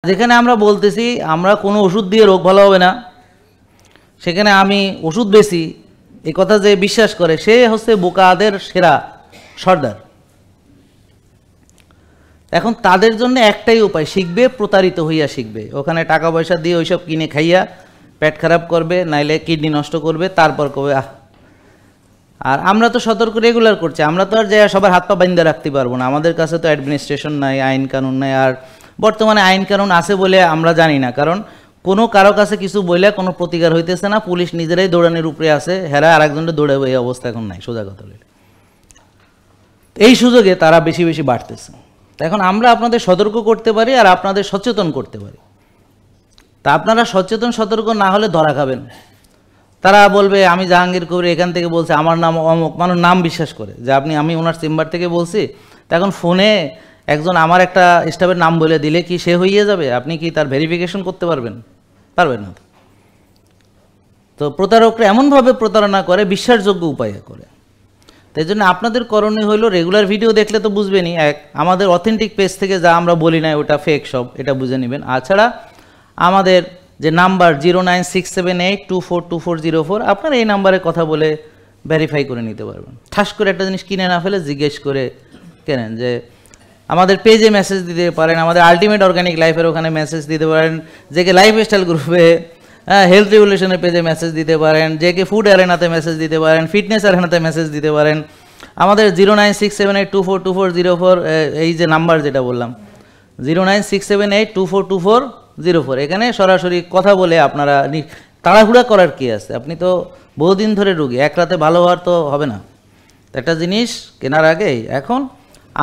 যেখানে আমরা বলতেছি আমরা কোনো ওষুধ দিয়ে রোগ ভালো হবে না, সেখানে আমি ওষুধ বেশি এই কথা যে বিশ্বাস করে সে হচ্ছে বোকাদের সেরা সর্দার। এখন তাদের জন্য একটাই উপায়, শিখবে, প্রতারিত হইয়া শিখবে, ওখানে টাকা পয়সা দিয়ে ওইসব কিনে খাইয়া পেট খারাপ করবে, নাইলে কিডনি নষ্ট করবে, তারপর কবে আর আমরা তো সতর্ক রেগুলার করছি, আমরা তো আর যে সবার হাত পা বান্ধা রাখতে পারবো না, আমাদের কাছে তো অ্যাডমিনিস্ট্রেশন নাই, আইন কানুন নাই। আর বর্তমানে আইন কানুন আছে বলে আমরা জানি না, কারণ কোনো কারো কাছে কিছু বললে কোনো প্রতিকার হইতেছে না, পুলিশ নিজেরাই দৌড়ানোর উপরে আছে, হেরা আরেকজনের দৌড়াবে, এই অবস্থা এখন নাই সোজা কথা বলে। এই সুযোগে তারা বেশি বেশি বাড়তেছে। এখন আমরা আপনাদের সতর্ক করতে পারি আর আপনাদের সচেতন করতে পারি। তা আপনারা সচেতন সতর্ক না হলে ধরা খাবেন। তারা বলবে আমি জাহাঙ্গীর কবির এখান থেকে বলছি, আমার নাম অমুক, মানুষ নাম বিশ্বাস করে যে আমি ওনার চেম্বার থেকে বলছি। তা এখন ফোনে একজন আমার একটা স্টাফের নাম বলে দিলে কি সে হইয়ে যাবে? আপনি কি তার ভেরিফিকেশন করতে পারবেন? পারবেন না। তো প্রতারকরা এমনভাবে প্রতারণা করে, বিশ্বাসযোগ্য উপায়ে করে। তাই জন্য আপনাদের করণীয় হইল রেগুলার ভিডিও দেখলে তো বুঝবেনই, আমাদের অথেন্টিক পেজ থেকে যা আমরা বলি না ওটা ফেক সব, এটা বুঝে নেবেন। তাছাড়া আমাদের যে নাম্বার 09678242404, আপনারা এই নাম্বারে কথা বলে ভেরিফাই করে নিতে পারবেন। ঠাস করে একটা জিনিস কিনে না ফেলে জিজ্ঞেস করে কেনেন। যে আমাদের পেজে মেসেজ দিতে পারেন, আমাদের আলটিমেট অর্গানিক লাইফের ওখানে মেসেজ দিতে পারেন, যে কে লাইফস্টাইল গ্রুপে, হেলথ রিভলিউশনের পেজে মেসেজ দিতে পারেন, যে কে ফুড অ্যারেনাতে মেসেজ দিতে পারেন, ফিটনেস অ্যারেনাতে মেসেজ দিতে পারেন। আমাদের 09678242404 এই যে নাম্বার যেটা বললাম 09678242404, এখানে সরাসরি কথা বলে আপনারা, তাড়াহুড়া করার কি আছে? আপনি তো বহুদিন ধরে রুগী, এক রাতে ভালো হওয়ার তো হবে না। একটা জিনিস কেনার আগেই এখন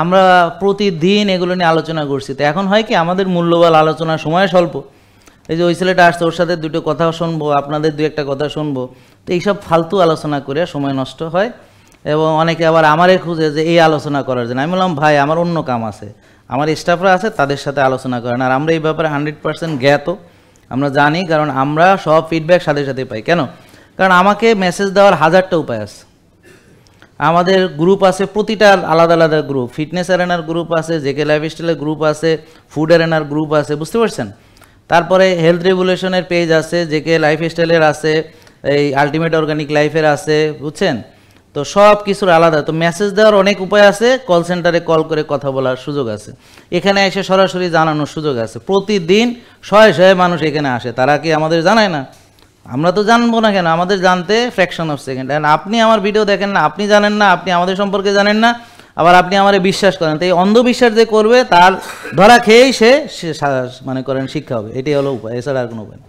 আমরা প্রতিদিন এগুলো নিয়ে আলোচনা করছি। তো এখন হয় কি আমাদের মূল্যবান আলোচনার সময় স্বল্প। এই যে ওই ছেলেটা আসছে, ওর সাথে দুটো কথা শুনবো, আপনাদের দু একটা কথা শুনবো, তো এইসব ফালতু আলোচনা করে সময় নষ্ট হয়। এবং অনেকে আবার আমারে খুঁজে যে এই আলোচনা করার জন্য। আমি বললাম ভাই আমার অন্য কাম আছে, আমার স্টাফরা আছে, তাদের সাথে আলোচনা করেন। আর আমরা এই ব্যাপারে 100% জ্ঞাত, আমরা জানি, কারণ আমরা সব ফিডব্যাক সাথে সাথে পাই। কেন? কারণ আমাকে মেসেজ দেওয়ার 1000টা উপায় আছে। আমাদের গ্রুপ আছে, প্রতিটা আলাদা আলাদা গ্রুপ, ফিটনেস অ্যারেনার গ্রুপ আছে, জেকে লাইফস্টাইলের গ্রুপ আছে, ফুড অ্যারেনার গ্রুপ আছে, বুঝতে পারছেন? তারপরে হেলথ রেগুলেশনের পেজ আছে, জেকে লাইফস্টাইলের আছে, এই আলটিমেট অর্গানিক লাইফের আছে, বুঝছেন? তো সব কিছুর আলাদা। তো মেসেজ দেওয়ার অনেক উপায় আছে, কল সেন্টারে কল করে কথা বলার সুযোগ আছে, এখানে এসে সরাসরি জানানোর সুযোগ আছে। প্রতিদিন শয়ে শয়ে মানুষ এখানে আসে, তারা কি আমাদের জানায় না? আমরা তো জানবো না কেন? আমাদের জানতে ফ্র্যাকশন অফ সেকেন্ড। আপনি আমার ভিডিও দেখেন না, আপনি জানেন না, আপনি আমাদের সম্পর্কে জানেন না, আবার আপনি আমারে বিশ্বাস করেন। তো এই অন্ধবিশ্বাস যে করবে তার ধরা খেয়েই সে মনে করেন শিক্ষা হবে। এটাই হলো উপায়, এছাড়া আর কোনো উপায় না।